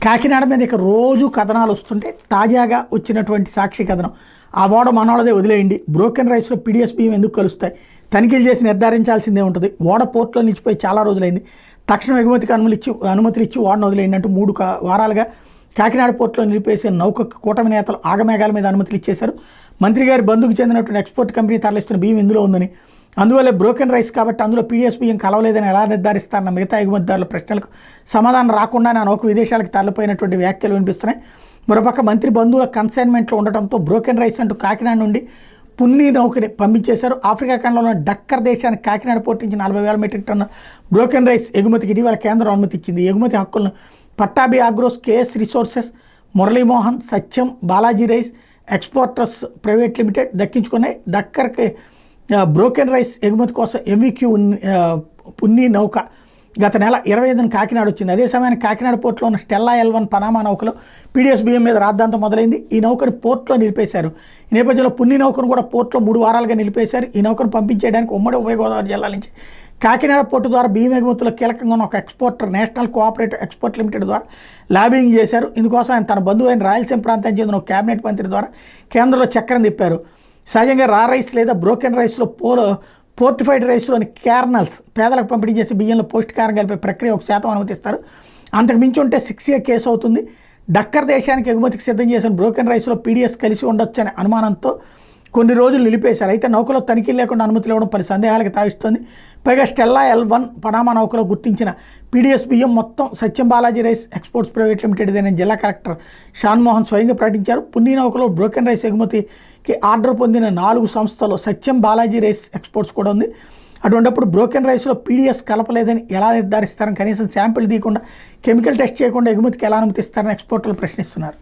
కాకినాడ మీద ఇక రోజు కథనాలు వస్తుంటే తాజాగా వచ్చినటువంటి సాక్షి కథనం ఆ ఓడ మనోళ్ళదే వదిలేయండి, బ్రోకెన్ రైస్లో పీడిఎస్ బియ్యం ఎందుకు కలుస్తాయి, తనిఖీలు చేసి నిర్ధారించాల్సిందే ఉంటుంది, ఓడ పోర్టులో నిలిచిపోయి చాలా రోజులైంది, తక్షణం ఎగుమతికి అనుమతులు ఇచ్చి ఓడను వదిలేయండి అంటూ 3 వారాలుగా కాకినాడ పోర్టులో నిలిపేసిన నౌకకు కూటమి నేతలు ఆగమేఘాల మీద అనుమతులు ఇచ్చేశారు. మంత్రి గారి బంధుకు చెందినటువంటి ఎక్స్పోర్ట్ కంపెనీ తరలిస్తున్న బియ్యం ఇందులో ఉందని, అందువల్ల బ్రోకెన్ రైస్ కాబట్టి అందులో పీడిఎస్ బియ్యం కలవలేదని ఎలా నిర్ధారిస్తారన్న మిగతా ఎగుమతిదారుల ప్రశ్నలకు సమాధానం రాకుండానే ఆ నౌక విదేశాలకు తరలిపోయినటువంటి వ్యాఖ్యలు వినిపిస్తున్నాయి. మరోపక్క మంత్రి బంధువుల కన్సైన్మెంట్లో ఉండటంతో బ్రోకెన్ రైస్ అంటూ కాకినాడ నుండి పున్నీ నౌకని పంపించేశారు. ఆఫ్రికా ఖండంలో డక్కర్ దేశానికి కాకినాడ పోర్టు నుంచి 40,000 మెట్రిక్ టన్ను బ్రోకెన్ రైస్ ఎగుమతికి ఇటీవల కేంద్రం అనుమతి ఇచ్చింది. ఎగుమతి హక్కులను Pattabhi Agros, KS resources, Muralimohan, Satyam, Balaji rice exporters private limited దక్కించుకున్నాయి. డక్కర్కి బ్రోకెన్ రైస్ ఎగుమతి కోసం ఎంవిక్యూ పున్నీ నౌక గత నెల 25న కాకినాడ వచ్చింది. అదే సమయానికి కాకినాడ పోర్టులో ఉన్న స్టెల్లా L1 పనామా నౌకలో పీడిఎస్ బియ్యం మీద రాద్ధాంతం మొదలైంది. ఈ నౌకను పోర్టులో నిలిపేశారు. ఈ నేపథ్యంలో పున్నీ నౌకను కూడా పోర్టులో 3 వారాలుగా నిలిపేశారు. ఈ నౌకను పంపించేయడానికి ఉమ్మడి ఉభయ గోదావరి జిల్లాల నుంచి కాకినాడ పోర్టు ద్వారా బియ్యం ఎగుమతుల్లో కీలకంగా ఉన్న ఒక exporter national cooperative export limited ద్వారా లాబింగ్ చేశారు. ఇందుకోసం ఆయన తన బంధువు అయిన రాయలసీమ ప్రాంతానికి చెందిన ఒక క్యాబినెట్ మంత్రి ద్వారా కేంద్రంలో చక్రం తిప్పారు. సహజంగా రా రైస్ లేదా బ్రోకెన్ రైస్లో పోర్టిఫైడ్ రైస్లోని క్యార్నల్స్ పేదలకు పంపిణీ చేసి బియ్యంలో పౌష్టికారం కలిపే ప్రక్రియ 1% అనుమతిస్తారు. అంతకు మించి ఉంటే 6A కేసు అవుతుంది. డక్కర్ దేశానికి ఎగుమతికి సిద్ధం చేసిన బ్రోకెన్ రైస్లో పీడిఎస్ కలిసి ఉండొచ్చు అనే అనుమానంతో కొన్ని రోజులు నిలిపేశారు. అయితే నౌకలో తనిఖీలు లేకుండా అనుమతులు ఇవ్వడం పలు సందేహాలకు తావిస్తుంది. పైగా స్టెల్లా L1 పనామా నౌకలో గుర్తించిన పీడిఎస్ బియ్యం మొత్తం సత్యం బాలాజీ రైస్ ఎక్స్పోర్ట్స్ ప్రైవేట్ లిమిటెడ్దేనని జిల్లా కలెక్టర్ షాన్ మోహన్ స్వయంగా ప్రకటించారు. పున్నీ నౌకలో బ్రోకెన్ రైస్ ఎగుమతికి ఆర్డర్ పొందిన 4 సంస్థలు సత్యం బాలాజీ రైస్ ఎక్స్పోర్ట్స్ కూడా ఉంది. అటువంటిప్పుడు బ్రోకెన్ రైస్లో పీడిఎస్ కలపలేదని ఎలా నిర్ధారిస్తారని, కనీసం శాంపిల్ తీయకుండా కెమికల్ టెస్ట్ చేయకుండా ఎగుమతికి ఎలా అనుమతిస్తారని ఎక్స్పోర్టర్లు ప్రశ్నిస్తున్నారు.